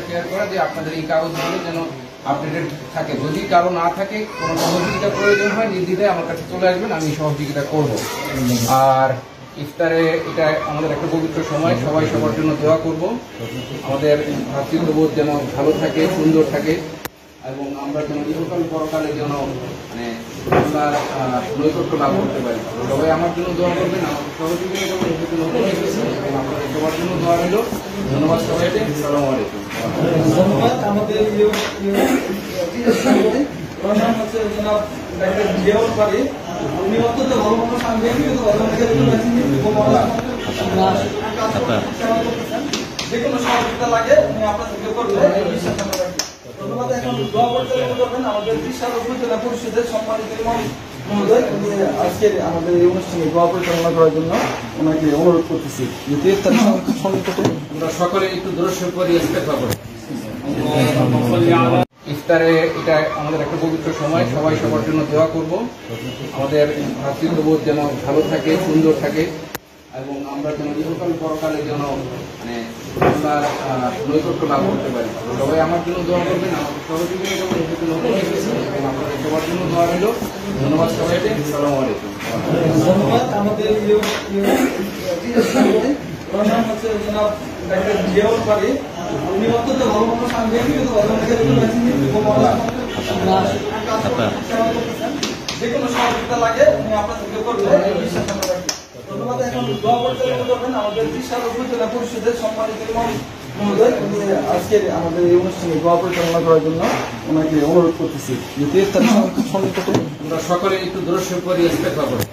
Share করা যে আপনাদের এই কাগজগুলো যেন আপডেটেড থাকে। যদি কারো না থাকে, কোনো সহযোগিতা প্রয়োজন হয়, নির্দ্বিধায় আমার কাছে চলে আসবেন, আমি সহযোগিতা করব। আর ইফতারে এটা আমাদের একটা পবিত্র সময়, সবাই সবার জন্য দোয়া করব। আমাদের ভ্রাতৃত্ববোধ যেন ভালো থাকে, সুন্দর থাকে, এবং আমরা যেন ইহকাল পরকালের জন্য মানে আল্লাহর নৈকট্য লাভ করতে পারি। সবাই আমার জন্য দোয়া করবেন, আমার সহযোগিতা করবেন, এবং আপনাদের সবার জন্য দোয়া রইল। ধন্যবাদ সবাইকে। আসসালামু আলাইকুম। ধন্যবাদ। আমাদের উনি অত্যন্ত ভালো ভালো সাংবাদিক যে কোনো সহযোগিতা লাগে উনি আপনাদেরকে করবেন। ধন্যবাদ। এখন দোয়া পরিচালনা করবেন আমাদের বিশাল উপজেলা পরিষদের সম্মানিত মহোদয়। আজকের আমাদের এই অনুষ্ঠানে দোয়া পরিচালনা করার জন্য ওনাকে অনুরোধ করতেছি। আমরা সকলে একটু দূরস্ব করে ইস্তেগফার করি। ইফতারে এটা আমাদের একটা পবিত্র সময়, সবাই সবার জন্য দোয়া করব। আমাদের ভ্রাতৃত্ববোধ যেন ভালো থাকে, সুন্দর থাকে, এবং আমরা যেন ইহকাল পরকালের জন্য মানে আল্লাহর নৈকট্য লাভ করতে পারি। সবাই আমার জন্য দোয়া করবেন, আমার সহযোগিতা করবেন, এবং আপনাদের সবার জন্য দোয়া রইল। ধন্যবাদ সবাইকে। আসসালামু আলাইকুম। ধন্যবাদ। আমাদের উনি অত্যন্ত ভালো ভালো সাংবাদিক যে কোনো সহযোগিতা লাগে উনি আপনাদেরকে করবেন। ধন্যবাদ। এখন দোয়া পরিচালনা করবেন আমাদের বিশাল উপজেলা পরিষদের সম্মানিত মহোদয়। আজকের আমাদের এই অনুষ্ঠানে দোয়া পরিচালনা করার জন্য ওনাকে অনুরোধ করতেছি। আমরা সকলে একটু দূরস্ব করে ইস্তেগফার করি।